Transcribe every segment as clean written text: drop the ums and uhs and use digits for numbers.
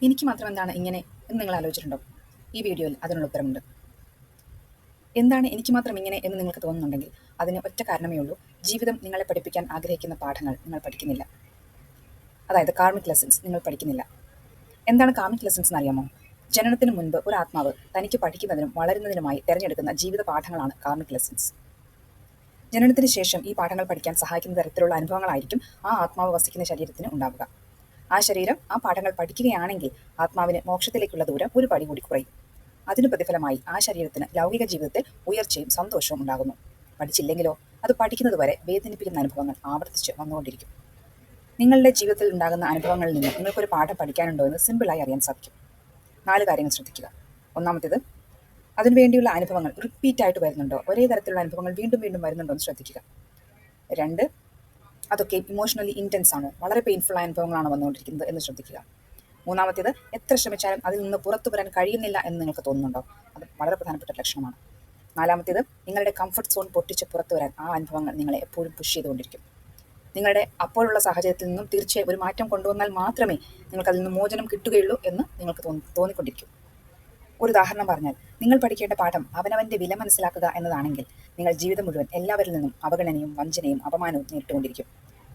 എനിക്ക് മാത്രം എന്താണ് ഇങ്ങനെ എന്ന് നിങ്ങൾ ആലോചിച്ചിട്ടുണ്ടോ? ഈ വീഡിയോയിൽ അതിനുള്ള ഉത്തരമുണ്ട്. എന്താണ് എനിക്ക് മാത്രം ഇങ്ങനെ എന്ന് നിങ്ങൾക്ക് തോന്നുന്നുണ്ടെങ്കിൽ അതിന് ഒറ്റ കാരണമേ ഉള്ളൂ. ജീവിതം നിങ്ങളെ പഠിപ്പിക്കാൻ ആഗ്രഹിക്കുന്ന പാഠങ്ങൾ നിങ്ങൾ പഠിക്കുന്നില്ല. അതായത് കാർമിക് ലെസൺസ് നിങ്ങൾ പഠിക്കുന്നില്ല. എന്താണ് കാർമിക് ലെസൺസ് എന്നറിയാമോ? ജനനത്തിന് മുൻപ് ഒരു ആത്മാവ് തനിക്ക് പഠിക്കുന്നതിനും വളരുന്നതിനുമായി തിരഞ്ഞെടുക്കുന്ന ജീവിത പാഠങ്ങളാണ് കാർമിക് ലെസൺസ്. ജനനത്തിന് ശേഷം ഈ പാഠങ്ങൾ പഠിക്കാൻ സഹായിക്കുന്ന തരത്തിലുള്ള അനുഭവങ്ങളായിരിക്കും ആ ആത്മാവ് വസിക്കുന്ന ശരീരത്തിന് ഉണ്ടാവുക. ആ ശരീരം ആ പാഠങ്ങൾ പഠിക്കുകയാണെങ്കിൽ ആത്മാവിന് മോക്ഷത്തിലേക്കുള്ള ദൂരം ഒരു പടി കൂടി കുറയും. അതിനു പ്രതിഫലമായി ആ ശരീരത്തിന് ലൗകിക ജീവിതത്തിൽ ഉയർച്ചയും സന്തോഷവും ഉണ്ടാകുന്നു. പഠിച്ചില്ലെങ്കിലോ അത് പഠിക്കുന്നത് വരെ വേദനിപ്പിക്കുന്ന അനുഭവങ്ങൾ ആവർത്തിച്ച് വന്നുകൊണ്ടിരിക്കും. നിങ്ങളുടെ ജീവിതത്തിൽ ഉണ്ടാകുന്ന അനുഭവങ്ങളിൽ നിന്ന് നിങ്ങൾക്കൊരു പാഠം പഠിക്കാനുണ്ടോ എന്ന് സിമ്പിളായി അറിയാൻ സാധിക്കും. 4 കാര്യങ്ങൾ ശ്രദ്ധിക്കുക. ഒന്നാമത്തേത്, അതിനുവേണ്ടിയുള്ള അനുഭവങ്ങൾ റിപ്പീറ്റായിട്ട് വരുന്നുണ്ടോ, ഒരേ തരത്തിലുള്ള അനുഭവങ്ങൾ വീണ്ടും വീണ്ടും വരുന്നുണ്ടോ എന്ന് ശ്രദ്ധിക്കുക. 2, അതൊക്കെ ഇമോഷണലി ഇൻറ്റൻസ് ആണോ, വളരെ പെയിൻഫുൾ അനുഭവങ്ങളാണോ വന്നുകൊണ്ടിരിക്കുന്നത് എന്ന് ശ്രദ്ധിക്കുക. മൂന്നാമത്തേത്, എത്ര ശ്രമിച്ചാലും അതിൽ നിന്ന് പുറത്തു വരാൻ കഴിയുന്നില്ല എന്ന് നിങ്ങൾക്ക് തോന്നുന്നുണ്ടോ, അത് വളരെ പ്രധാനപ്പെട്ട ലക്ഷണമാണ്. നാലാമത്തേത്, നിങ്ങളുടെ കംഫർട്ട് സോൺ പൊട്ടിച്ച് പുറത്തു വരാൻ ആ അനുഭവങ്ങൾ നിങ്ങളെ എപ്പോഴും പുഷ് ചെയ്തുകൊണ്ടിരിക്കും. നിങ്ങളുടെ അപ്പോഴുള്ള സാഹചര്യത്തിൽ നിന്നും തീർച്ചയായും ഒരു മാറ്റം കൊണ്ടുവന്നാൽ മാത്രമേ നിങ്ങൾക്ക് അതിൽ നിന്ന് മോചനം കിട്ടുകയുള്ളൂ എന്ന് നിങ്ങൾക്ക് തോന്നിക്കൊണ്ടിരിക്കും. ഒരു ഉദാഹരണം പറഞ്ഞാൽ, നിങ്ങൾ പഠിക്കേണ്ട പാഠം അവനവൻ്റെ വില മനസ്സിലാക്കുക എന്നതാണെങ്കിൽ നിങ്ങൾ ജീവിതം മുഴുവൻ എല്ലാവരിൽ നിന്നും അവഗണനയും വഞ്ചനയും അപമാനവും നേരിട്ടുകൊണ്ടിരിക്കും.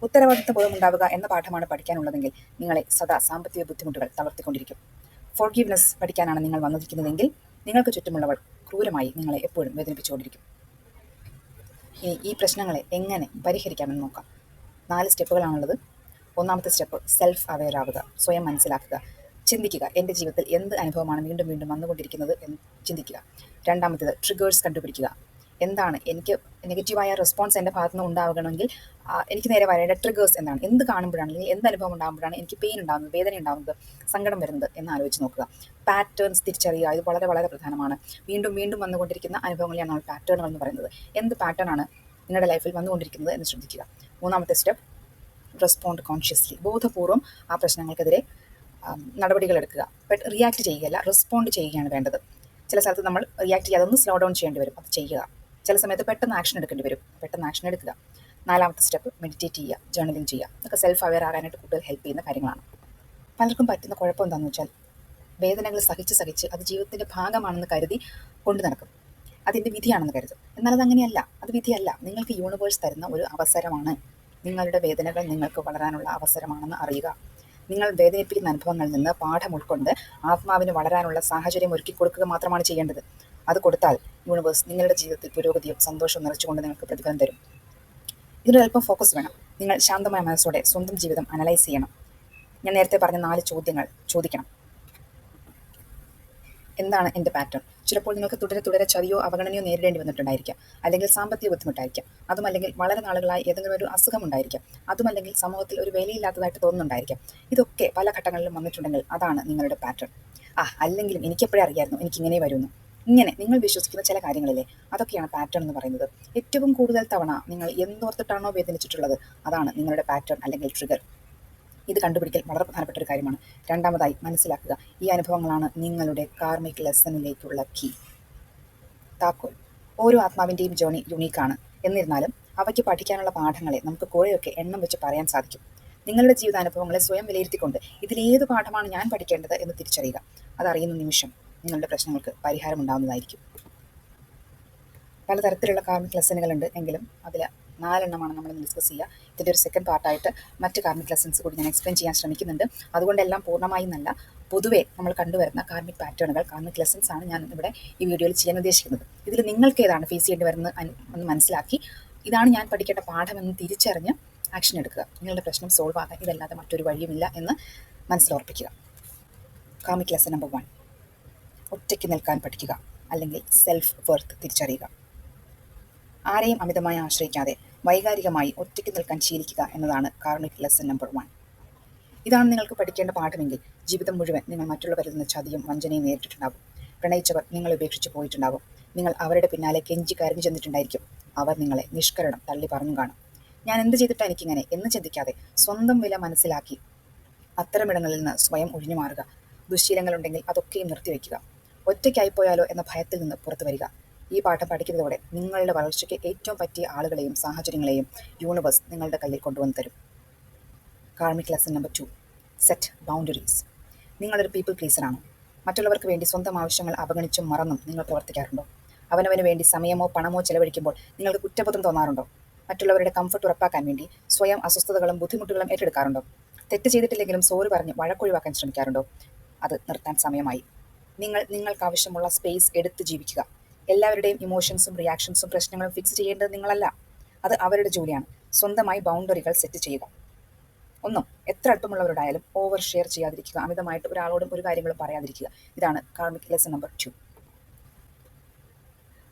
ഉത്തരവാദിത്ത ബോധമുണ്ടാവുക എന്ന പാഠമാണ് പഠിക്കാനുള്ളതെങ്കിൽ നിങ്ങളെ സദാ സാമ്പത്തിക ബുദ്ധിമുട്ടുകൾ തളർത്തിക്കൊണ്ടിരിക്കും. ഫോർഗീവ്നെസ് പഠിക്കാനാണ് നിങ്ങൾ വന്നിരിക്കുന്നതെങ്കിൽ നിങ്ങൾക്ക് ചുറ്റുമുള്ളവർ ക്രൂരമായി നിങ്ങളെ എപ്പോഴും വേദനിപ്പിച്ചുകൊണ്ടിരിക്കും. ഇനി ഈ പ്രശ്നങ്ങളെ എങ്ങനെ പരിഹരിക്കാമെന്ന് നോക്കാം. 4 സ്റ്റെപ്പുകളാണുള്ളത്. ഒന്നാമത്തെ സ്റ്റെപ്പ്, സെൽഫ് അവെയർ ആവുക, സ്വയം മനസ്സിലാക്കുക. ചിന്തിക്കുക, എൻ്റെ ജീവിതത്തിൽ എന്ത് അനുഭവമാണ് വീണ്ടും വീണ്ടും വന്നുകൊണ്ടിരിക്കുന്നത് എന്ന് ചിന്തിക്കുക. രണ്ടാമത്തേത്, ട്രിഗേഴ്സ് കണ്ടുപിടിക്കുക. എന്താണ് എനിക്ക് നെഗറ്റീവായ റെസ്പോൺസ് എൻ്റെ ഭാഗത്തു നിന്ന് ഉണ്ടാവുകയാണെങ്കിൽ എനിക്ക് നേരെ വരേണ്ട ട്രിഗേഴ്സ് എന്താണ്, എന്ത് കാണുമ്പോഴാണ് അല്ലെങ്കിൽ എന്ത് അനുഭവം ഉണ്ടാകുമ്പോഴാണ് എനിക്ക് പെയിൻ ഉണ്ടാകുന്നത്, വേദന ഉണ്ടാകുന്നത്, സങ്കടം വരുന്നത് എന്ന് ആലോചിച്ച് നോക്കുക. പാറ്റേൺസ് തിരിച്ചറിയുക, ഇത് വളരെ വളരെ പ്രധാനമാണ്. വീണ്ടും വീണ്ടും വന്നുകൊണ്ടിരിക്കുന്ന അനുഭവങ്ങളെയാണ് നമ്മൾ പാറ്റേണുകൾ എന്ന് പറയുന്നത്. എന്ത് പാറ്റേൺ ആണ് നിങ്ങളുടെ ലൈഫിൽ വന്നുകൊണ്ടിരിക്കുന്നത് എന്ന് ശ്രദ്ധിക്കുക. മൂന്നാമത്തെ സ്റ്റെപ്പ്, റെസ്പോണ്ട് കോൺഷ്യസ്ലി, ബോധപൂർവം ആ പ്രശ്നങ്ങൾക്കെതിരെ നടപടികൾ എടുക്കുക. ബട്ട് റിയാക്ട് ചെയ്യുകയല്ല, റെസ്പോണ്ട് ചെയ്യുകയാണ് വേണ്ടത്. ചില സ്ഥലത്ത് നമ്മൾ റിയാക്ട് ചെയ്യാതെ ഒന്ന് സ്ലോ ഡൗൺ ചെയ്യേണ്ടി വരും, അത് ചെയ്യുക. ചില സമയത്ത് പെട്ടെന്ന് ആക്ഷൻ എടുക്കേണ്ടി വരും, പെട്ടെന്ന് ആക്ഷൻ എടുക്കുക. നാലാമത്തെ സ്റ്റെപ്പ്, മെഡിറ്റേറ്റ് ചെയ്യുക, ജേർണലിംഗ് ചെയ്യുക. ഇതൊക്കെ സെൽഫ് അവെയർ ആകാനായിട്ട് കൂടുതൽ ഹെൽപ്പ് ചെയ്യുന്ന കാര്യങ്ങളാണ്. പലർക്കും പറ്റുന്ന കുഴപ്പം എന്താണെന്ന് വെച്ചാൽ, വേദനകൾ സഹിച്ച് അത് ജീവിതത്തിൻ്റെ ഭാഗമാണെന്ന് കരുതി കൊണ്ടു നടക്കും. അതിൻ്റെ വിധിയാണെന്ന് കരുതും. എന്നാൽ അതങ്ങനെയല്ല, അത് വിധിയല്ല. നിങ്ങൾക്ക് യൂണിവേഴ്സ് തരുന്ന ഒരു അവസരമാണ്. നിങ്ങളുടെ വേദനകൾ നിങ്ങൾക്ക് വളരാനുള്ള അവസരമാണെന്ന് അറിയുക. നിങ്ങൾ വേദനിപ്പിക്കുന്ന അനുഭവങ്ങളിൽ നിന്ന് പാഠം ഉൾക്കൊണ്ട് ആത്മാവിന് വളരാനുള്ള സാഹചര്യം ഒരുക്കി കൊടുക്കുക മാത്രമാണ് ചെയ്യേണ്ടത്. അത് കൊടുത്താൽ യൂണിവേഴ്സ് നിങ്ങളുടെ ജീവിതത്തിൽ പുരോഗതിയും സന്തോഷവും നിറച്ചുകൊണ്ട് നിങ്ങൾക്ക് പ്രതിഫലം തരും. ഇതിനൊരല്പം ഫോക്കസ് വേണം. നിങ്ങൾ ശാന്തമായ മനസ്സോടെ സ്വന്തം ജീവിതം അനലൈസ് ചെയ്യണം. ഞാൻ നേരത്തെ പറഞ്ഞ 4 ചോദ്യങ്ങൾ ചോദിക്കണം. എന്താണ് എൻ്റെ പാറ്റേൺ? ചിലപ്പോൾ നിങ്ങൾക്ക് തുടരെ ചതിയോ അവഗണനയോ നേരിടേണ്ടി വന്നിട്ടുണ്ടായിരിക്കാം. അല്ലെങ്കിൽ സാമ്പത്തിക ബുദ്ധിമുട്ടായിരിക്കാം. അതുമല്ലെങ്കിൽ വളരെ നാളുകളായി ഏതെങ്കിലും ഒരു അസുഖം ഉണ്ടായിരിക്കാം. അതുമല്ലെങ്കിൽ സമൂഹത്തിൽ ഒരു വിലയില്ലാത്തതായിട്ട് തോന്നുന്നുണ്ടായിരിക്കാം. ഇതൊക്കെ പല ഘട്ടങ്ങളിലും വന്നിട്ടുണ്ടെങ്കിൽ അതാണ് നിങ്ങളുടെ പാറ്റേൺ. അല്ലെങ്കിലും എനിക്കെപ്പോഴേ അറിയായിരുന്നു എനിക്കിങ്ങനെ വരുന്നു. ഇങ്ങനെ നിങ്ങൾ വിശ്വസിക്കുന്ന ചില കാര്യങ്ങളില്ലേ, അതൊക്കെയാണ് പാറ്റേൺ എന്ന് പറയുന്നത്. ഏറ്റവും കൂടുതൽ തവണ നിങ്ങൾ എന്തോർത്തിട്ടാണോ വേദനിച്ചിട്ടുള്ളത് അതാണ് നിങ്ങളുടെ പാറ്റേൺ അല്ലെങ്കിൽ ട്രിഗർ. ഇത് കണ്ടുപിടിക്കൽ വളരെ പ്രധാനപ്പെട്ട ഒരു കാര്യമാണ്. രണ്ടാമതായി മനസ്സിലാക്കുക, ഈ അനുഭവങ്ങളാണ് നിങ്ങളുടെ കാർമിക് ലെസണിലേക്കുള്ള കീ, താക്കോൽ. ഓരോ ആത്മാവിൻ്റെയും ജേണി യുണീക്കാണ്. എന്നിരുന്നാലും അവയ്ക്ക് പഠിക്കാനുള്ള പാഠങ്ങളെ നമുക്ക് കുറേയൊക്കെ എണ്ണം വെച്ച് പറയാൻ സാധിക്കും. നിങ്ങളുടെ ജീവിതാനുഭവങ്ങളെ സ്വയം വിലയിരുത്തിക്കൊണ്ട് ഇതിലേത് പാഠമാണ് ഞാൻ പഠിക്കേണ്ടത് എന്ന് തിരിച്ചറിയുക. അതറിയുന്ന നിമിഷം നിങ്ങളുടെ പ്രശ്നങ്ങൾക്ക് പരിഹാരമുണ്ടാകുന്നതായിരിക്കും. പലതരത്തിലുള്ള കാർമിക് ലെസനുകളുണ്ട്, എങ്കിലും അതിൽ 4 എണ്ണമാണ് നമ്മൾ ഡിസ്കസ് ചെയ്യുക. ഇതിൻ്റെ ഒരു സെക്കൻഡ് പാർട്ടായിട്ട് മറ്റ് കാർമിക് ലെസൺസ് കൂടി ഞാൻ എക്സ്പ്ലെയിൻ ചെയ്യാൻ ശ്രമിക്കുന്നുണ്ട്. അതുകൊണ്ടെല്ലാം പൂർണ്ണമായും നല്ല, പൊതുവേ നമ്മൾ കണ്ടുവരുന്ന കാർമിക് പാറ്റേണുകൾ, കാർമിക് ലെസൺസ് ആണ് ഞാൻ ഇവിടെ ഈ വീഡിയോയിൽ ചെയ്യാൻ ഉദ്ദേശിക്കുന്നത്. ഇതിൽ നിങ്ങൾക്ക് ഏതാണ് ഫേസ് ചെയ്യേണ്ടി വരുന്നത് എന്ന് മനസ്സിലാക്കി ഇതാണ് ഞാൻ പഠിക്കേണ്ട പാഠമെന്ന് തിരിച്ചറിഞ്ഞ് ആക്ഷൻ എടുക്കുക. നിങ്ങളുടെ പ്രശ്നം സോൾവ് ആകാൻ ഇതല്ലാതെ മറ്റൊരു വഴിയുമില്ല എന്ന് മനസ്സിലോർപ്പിക്കുക. കാർമിക് ലെസൺ നമ്പർ 1, ഒറ്റയ്ക്ക് നിൽക്കാൻ പഠിക്കുക, അല്ലെങ്കിൽ സെൽഫ് വർത്ത് തിരിച്ചറിയുക. ആരെയും അമിതമായി ആശ്രയിക്കാതെ വൈകാരികമായി ഒറ്റയ്ക്ക് നിൽക്കാൻ ശീലിക്കുക എന്നതാണ് കാർമിക് ലെസൺ നമ്പർ 1. ഇതാണ് നിങ്ങൾക്ക് പഠിക്കേണ്ട പാഠമെങ്കിൽ ജീവിതം മുഴുവൻ നിങ്ങൾ മറ്റുള്ളവരിൽ നിന്ന് ചതിയും വഞ്ചനയും നേരിട്ടിട്ടുണ്ടാകും. പ്രണയിച്ചവർ നിങ്ങളെ ഉപേക്ഷിച്ച് പോയിട്ടുണ്ടാകും. നിങ്ങൾ അവരുടെ പിന്നാലെ കെഞ്ചി കരഞ്ഞു ചെന്നിട്ടുണ്ടായിരിക്കും. അവർ നിങ്ങളെ നിഷ്കരണം തള്ളി പറഞ്ഞു കാണും. ഞാൻ എന്ത് ചെയ്തിട്ടാണ് എനിക്കിങ്ങനെ എന്ന് ചിന്തിക്കാതെ സ്വന്തം വില മനസ്സിലാക്കി അത്തരമിടങ്ങളിൽ നിന്ന് സ്വയം ഒഴിഞ്ഞു മാറുക. ദുശ്ശീലങ്ങളുണ്ടെങ്കിൽ അതൊക്കെയും നിർത്തിവെക്കുക. ഒറ്റയ്ക്കായിപ്പോയാലോ എന്ന ഭയത്തിൽ നിന്ന് പുറത്തു വരിക. ഈ പാഠം പഠിക്കുന്നതോടെ നിങ്ങളുടെ വളർച്ചയ്ക്ക് ഏറ്റവും പറ്റിയ ആളുകളെയും സാഹചര്യങ്ങളെയും യൂണിവേഴ്സ് നിങ്ങളുടെ കയ്യിൽ കൊണ്ടുവന്ന് തരും. Karmic lesson number 2, set boundaries. നിങ്ങളൊരു പീപ്പിൾ പ്ലീസറാണോ? മറ്റുള്ളവർക്ക് വേണ്ടി സ്വന്തം ആവശ്യങ്ങൾ അവഗണിച്ചും മറന്നും നിങ്ങൾ പ്രവർത്തിക്കാറുണ്ടോ? അവനവന് വേണ്ടി സമയമോ പണമോ ചെലവഴിക്കുമ്പോൾ നിങ്ങൾക്ക് കുറ്റബോധം തോന്നാറുണ്ടോ? മറ്റുള്ളവരുടെ കംഫർട്ട് ഉറപ്പാക്കാൻ വേണ്ടി സ്വയം അസ്വസ്ഥതകളും ബുദ്ധിമുട്ടുകളും ഏറ്റെടുക്കാറുണ്ടോ? തെറ്റ് ചെയ്തിട്ടില്ലെങ്കിലും സോറി പറഞ്ഞ് വഴക്കൊഴിവാക്കാൻ ശ്രമിക്കാറുണ്ടോ? അത് നിർത്താൻ സമയമായി. നിങ്ങൾക്കാവശ്യമുള്ള സ്പേസ് എടുത്ത് ജീവിക്കുക. എല്ലാവരുടെയും ഇമോഷൻസും റിയാക്ഷൻസും പ്രശ്നങ്ങളും ഫിക്സ് ചെയ്യേണ്ടത് നിങ്ങളല്ല. അത് അവരുടെ ജോലിയാണ്. സ്വന്തമായി ബൗണ്ടറികൾ സെറ്റ് ചെയ്യുക. ഒന്നും എത്ര അടുപ്പമുള്ളവരോടായാലും ഓവർ ഷെയർ ചെയ്യാതിരിക്കുക. അമിതമായിട്ട് ഒരാളോടും ഒരു കാര്യങ്ങളും പറയാതിരിക്കുക. ഇതാണ് karmic lesson number 2.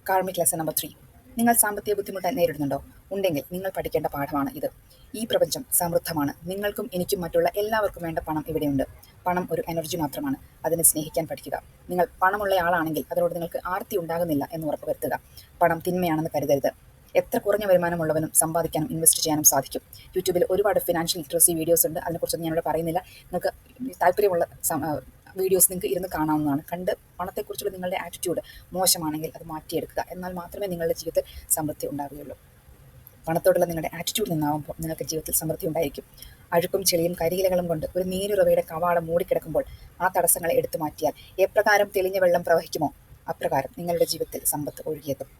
Karmic lesson number 3. നിങ്ങൾ സാമ്പത്തിക ബുദ്ധിമുട്ട് നേരിടുന്നുണ്ടോ? ഉണ്ടെങ്കിൽ നിങ്ങൾ പഠിക്കേണ്ട പാഠമാണ് ഇത്. ഈ പ്രപഞ്ചം സമൃദ്ധമാണ്. നിങ്ങൾക്കും എനിക്കും മറ്റുള്ള എല്ലാവർക്കും വേണ്ട പണം ഇവിടെയുണ്ട്. പണം ഒരു എനർജി മാത്രമാണ്. അതിനെ സ്നേഹിക്കാൻ പഠിക്കുക. നിങ്ങൾ പണമുള്ള ആളാണെങ്കിൽ അതിനോട് നിങ്ങൾക്ക് ആർത്തി ഉണ്ടാകുന്നില്ല എന്ന് ഉറപ്പുവരുത്തുക. പണം തിന്മയാണെന്ന് കരുതരുത്. എത്ര കുറഞ്ഞ വരുമാനമുള്ളവനും സമ്പാദിക്കാനും ഇൻവെസ്റ്റ് ചെയ്യാനും സാധിക്കും. യൂട്യൂബിൽ ഒരുപാട് ഫിനാൻഷ്യൽ ലിറ്ററസി വീഡിയോസ് ഉണ്ട്. അതിനെക്കുറിച്ചൊന്നും ഞാനിവിടെ പറയുന്നില്ല. നിങ്ങൾക്ക് താല്പര്യമുള്ള വീഡിയോസ് നിങ്ങൾക്ക് ഇരുന്ന് കാണാവുന്നതാണ്. കണ്ട് പണത്തെക്കുറിച്ചുള്ള നിങ്ങളുടെ ആറ്റിറ്റ്യൂഡ് മോശമാണെങ്കിൽ അത് മാറ്റിയെടുക്കുക. എന്നാൽ മാത്രമേ നിങ്ങളുടെ ജീവിതത്തിൽ സമൃദ്ധി ഉണ്ടാവുകയുള്ളൂ. പണത്തോടുള്ള നിങ്ങളുടെ ആറ്റിറ്റ്യൂഡ് നിന്നാവുമ്പോൾ നിങ്ങൾക്ക് ജീവിതത്തിൽ സമൃദ്ധി ഉണ്ടായിരിക്കും. അഴുക്കും ചെളിയും കരിയിലകളും കൊണ്ട് ഒരു നീരുറവയുടെ കവാടം മൂടിക്കിടക്കുമ്പോൾ ആ തടസ്സങ്ങളെ എടുത്തു മാറ്റിയാൽ എപ്രകാരം തെളിഞ്ഞ വെള്ളം പ്രവഹിക്കുമോ അപ്രകാരം നിങ്ങളുടെ ജീവിതത്തിൽ സമ്പത്ത് ഒഴുകിയെത്തും.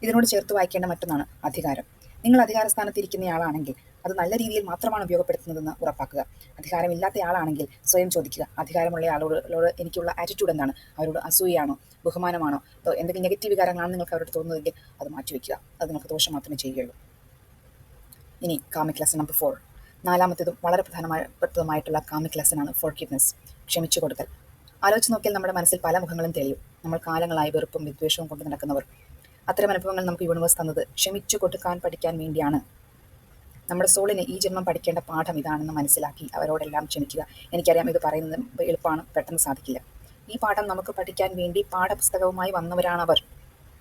ഇതിനോട് ചേർത്ത് വായിക്കേണ്ട മറ്റൊന്നാണ് അധികാരം. നിങ്ങൾ അധികാരസ്ഥാനത്തിരിക്കുന്നയാളാണെങ്കിൽ അത് നല്ല രീതിയിൽ മാത്രമാണ് ഉപയോഗപ്പെടുത്തുന്നതെന്ന് ഉറപ്പാക്കുക. അധികാരമില്ലാത്തയാളാണെങ്കിൽ സ്വയം ചോദിക്കുക, അധികാരമുള്ള ആളോട് എനിക്കുള്ള ആറ്റിറ്റ്യൂഡ് എന്താണ്? അവരോട് അസൂയയാണോ, ബഹുമാനമാണോ, എന്തെങ്കിലും നെഗറ്റീവ് വികാരങ്ങളാണ് നിങ്ങൾക്ക് അവരോട് തോന്നുന്നതെങ്കിൽ അത് മാറ്റിവെക്കുക. അത് നിങ്ങൾക്ക് ദോഷം മാത്രമേ ചെയ്യുകയുള്ളൂ. ഇനി കാമിക് ലെസൺ നമ്പർ 4. നാലാമത്തേതും വളരെ പ്രധാനപ്പെട്ടതുമായിട്ടുള്ള കാമിക് ലെസനാണ് ഫോർഗിവ്നെസ്, ക്ഷമിച്ചു കൊടുക്കൽ. ആലോചിച്ച് നോക്കിയാൽ നമ്മുടെ മനസ്സിൽ പല മുഖങ്ങളും തെളിയും. നമ്മൾ കാലങ്ങളായി വെറുപ്പും വിദ്വേഷവും കൊണ്ട് നടക്കുന്നവർ. അത്തരം അനുഭവങ്ങൾ നമുക്ക് യൂണിവേഴ്സ് തന്നത് ക്ഷമിച്ചു കൊടുക്കാൻ പഠിക്കാൻ വേണ്ടിയാണ്. നമ്മുടെ സോളിന് ഈ ജന്മം പഠിക്കേണ്ട പാഠം ഇതാണെന്ന് മനസ്സിലാക്കി അവരോടെല്ലാം ക്ഷമിക്കുക. എനിക്കറിയാം ഇത് പറയുന്നത് എളുപ്പമാണ്, പെട്ടെന്ന് സാധിക്കില്ല. ഈ പാഠം നമുക്ക് പഠിക്കാൻ വേണ്ടി പാഠപുസ്തകവുമായി വന്നവരാണവർ.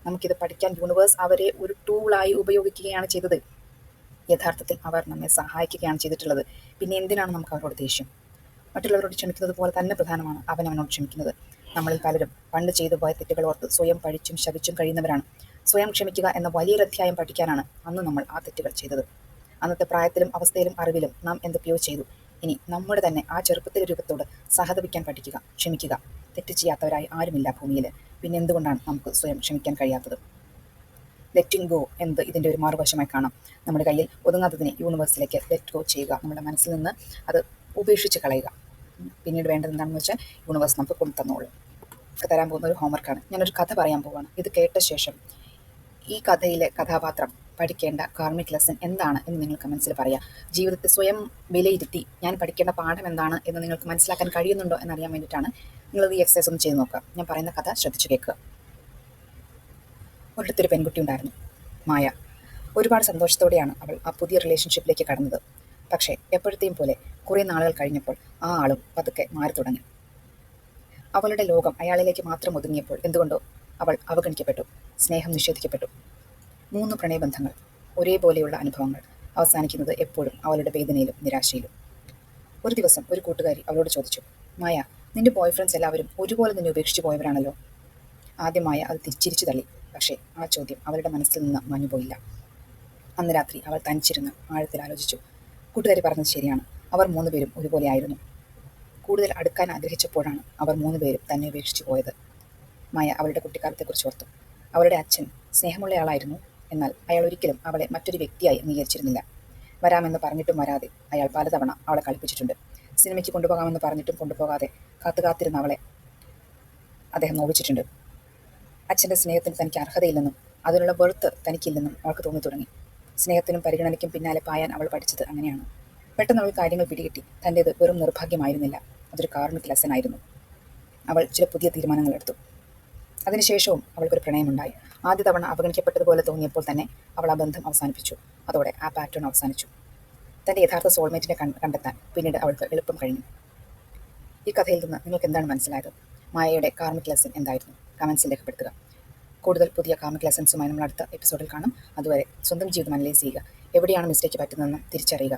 നമുക്കിത് പഠിക്കാൻ യൂണിവേഴ്സ് അവരെ ഒരു ടൂളായി ഉപയോഗിക്കുകയാണ് ചെയ്തത്. യഥാർത്ഥത്തിൽ അവർ നമ്മെ സഹായിക്കുകയാണ് ചെയ്തിട്ടുള്ളത്. പിന്നെ എന്തിനാണ് നമുക്ക് അവരോട് ദേഷ്യം? മറ്റുള്ളവരോട് ക്ഷമിക്കുന്നത് പോലെ തന്നെ പ്രധാനമാണ് അവനവനോട് ക്ഷമിക്കുന്നത്. നമ്മളിൽ പലരും പണ്ട് ചെയ്തു പോയ തെറ്റുകൾ ഓർത്ത് സ്വയം പഴിച്ചും ശപിച്ചും കഴിയുന്നവരാണ്. സ്വയം ക്ഷമിക്കുക എന്ന വലിയൊരു അധ്യായം പഠിക്കാനാണ് അന്ന് നമ്മൾ ആ തെറ്റുകൾ ചെയ്തത്. അന്നത്തെ പ്രായത്തിലും അവസ്ഥയിലും അറിവിലും നാം എന്തൊക്കെയോ ചെയ്തു. ഇനി നമ്മുടെ തന്നെ ആ ചെറുപ്പത്തിലെ രൂപത്തോട് സഹതപിക്കാൻ പഠിക്കുക, ക്ഷമിക്കുക. തെറ്റ് ചെയ്യാത്തവരായി ആരുമില്ല ഭൂമിയിൽ. പിന്നെ എന്തുകൊണ്ടാണ് നമുക്ക് സ്വയം ക്ഷമിക്കാൻ കഴിയാത്തത്? ലെറ്റിംഗ് ഗോ എന്നത് ഇതിൻ്റെ ഒരു മറുവശമായി കാണാം. നമ്മുടെ കയ്യിൽ ഒതുങ്ങാത്തതിനെ യൂണിവേഴ്സിലേക്ക് ലെറ്റ് ഗോ ചെയ്യുക. നമ്മുടെ മനസ്സിൽ നിന്ന് അത് ഉപേക്ഷിച്ച് കളയുക. പിന്നീട് വേണ്ടത് എന്താണെന്ന് വെച്ചാൽ യൂണിവേഴ്സ് നമുക്ക് കൊണ്ടു തന്നോളും. തരാൻ പോകുന്ന ഒരു ഹോംവർക്കാണ്. ഞാനൊരു കഥ പറയാൻ പോവുകയാണ്. ഇത് കേട്ട ശേഷം ഈ കഥയിലെ കഥാപാത്രം പഠിക്കേണ്ട കാർമിക് ലെസൺ എന്താണ് എന്ന് നിങ്ങൾ കമൻസിൽ പറയാം. ജീവിതത്തെ സ്വയം വിലയിരുത്തി ഞാൻ പഠിക്കേണ്ട പാഠം എന്താണ് എന്ന് നിങ്ങൾക്ക് മനസ്സിലാക്കാൻ കഴിയുന്നുണ്ടോ എന്നറിയാൻ വേണ്ടിയിട്ടാണ് നിങ്ങളത് ഈ എക്സസൈസ് ഒന്ന് ചെയ്ത് നോക്കുക. ഞാൻ പറയുന്ന കഥ ശ്രദ്ധിച്ചു കേൾക്കുക. ഒരിടത്തൊരു പെൺകുട്ടി ഉണ്ടായിരുന്നു, മായ. ഒരുപാട് സന്തോഷത്തോടെയാണ് അവൾ ആ പുതിയ റിലേഷൻഷിപ്പിലേക്ക് കടന്നത്. പക്ഷേ എപ്പോഴത്തെയും പോലെ കുറേ നാളുകൾ കഴിഞ്ഞപ്പോൾ ആ ആളും പതുക്കെ മാറി തുടങ്ങി. അവളുടെ ലോകം അയാളിലേക്ക് മാത്രം ഒതുങ്ങിയപ്പോൾ എന്തുകൊണ്ടോ അവൾ അവഗണിക്കപ്പെട്ടു, സ്നേഹം നിഷേധിക്കപ്പെട്ടു. 3 പ്രണയബന്ധങ്ങൾ, ഒരേപോലെയുള്ള അനുഭവങ്ങൾ, അവസാനിക്കുന്നത് എപ്പോഴും അവളുടെ വേദനയിലും നിരാശയിലും. ഒരു ദിവസം ഒരു കൂട്ടുകാരി അവളോട് ചോദിച്ചു, മായ, നിന്റെ ബോയ് ഫ്രണ്ട്സ് എല്ലാവരും ഒരുപോലെ നിന്നെ ഉപേക്ഷിച്ച് പോയവരാണല്ലോ. ആദ്യമായ അത് തിരിച്ചിരിച്ചു തള്ളി. പക്ഷേ ആ ചോദ്യം അവളുടെ മനസ്സിൽ നിന്ന് മാഞ്ഞുപോയില്ല. അന്ന് രാത്രി അവൾ തനിച്ചിരുന്ന് ആഴത്തിൽ ആലോചിച്ചു. കൂട്ടുകാരി പറഞ്ഞത് ശരിയാണ്. അവർ 3 പേരും ഒരുപോലെ ആയിരുന്നു. കൂടുതൽ അടുക്കാൻ ആഗ്രഹിച്ചപ്പോഴാണ് അവർ 3 പേരും തന്നെ ഉപേക്ഷിച്ച് പോയത്. മായ അവളുടെ കുട്ടിക്കാലത്തെക്കുറിച്ച് ഓർത്തു. അവളുടെ അച്ഛൻ സ്നേഹമുള്ളയാളായിരുന്നു. എന്നാൽ അയാൾ ഒരിക്കലും അവളെ മറ്റൊരു വ്യക്തിയായി അംഗീകരിച്ചിരുന്നില്ല. വരാമെന്ന് പറഞ്ഞിട്ടും വരാതെ അയാൾ പലതവണ അവളെ കളിപ്പിച്ചിട്ടുണ്ട്. സിനിമയ്ക്ക് കൊണ്ടുപോകാമെന്ന് പറഞ്ഞിട്ടും കൊണ്ടുപോകാതെ കാത്തിരുന്ന അവളെ അദ്ദേഹം നോവിച്ചിട്ടുണ്ട്. അച്ഛൻ്റെ സ്നേഹത്തിന് തനിക്ക് അർഹതയില്ലെന്നും അതിനുള്ള വെറുത്ത് തനിക്കില്ലെന്നും അവൾക്ക് തോന്നി തുടങ്ങി. സ്നേഹത്തിനും പരിഗണനയ്ക്കും പിന്നാലെ പായാൻ അവൾ പഠിച്ചത് അങ്ങനെയാണ്. പെട്ടെന്ന് അവൾ കാര്യങ്ങൾ പിടികിട്ടി. തൻ്റേത് വെറും നിർഭാഗ്യമായിരുന്നില്ല, അതൊരു കാർമിക് ലെസൺ ആയിരുന്നു. അവൾ ചില പുതിയ തീരുമാനങ്ങൾ എടുത്തു. അതിനുശേഷവും അവൾക്കൊരു പ്രണയമുണ്ടായി. ആദ്യ തവണ അവഗണിക്കപ്പെട്ടതുപോലെ തോന്നിയപ്പോൾ തന്നെ അവൾ ആ ബന്ധം അവസാനിപ്പിച്ചു. അതോടെ ആ പാറ്റേൺ അവസാനിച്ചു. തൻ്റെ യഥാർത്ഥ സോൾമേറ്റിനെ കണ്ടെത്താൻ പിന്നീട് അവൾക്ക് എളുപ്പം കഴിഞ്ഞു. ഈ കഥയിൽ നിന്ന് നിങ്ങൾക്ക് എന്താണ് മനസ്സിലായത്? മായയുടെ കാർമിക് ലെസൺ എന്തായിരുന്നു? കമൻസിൽ രേഖപ്പെടുത്തുക. കൂടുതൽ പുതിയ കാർമിക് ലെസൺസുമായി നമ്മൾ അടുത്ത എപ്പിസോഡിൽ കാണും. അതുവരെ സ്വന്തം ജീവിതം അനലൈസ് ചെയ്യുക. എവിടെയാണ് മിസ്റ്റേക്ക് പറ്റുന്നതെന്ന് തിരിച്ചറിയുക.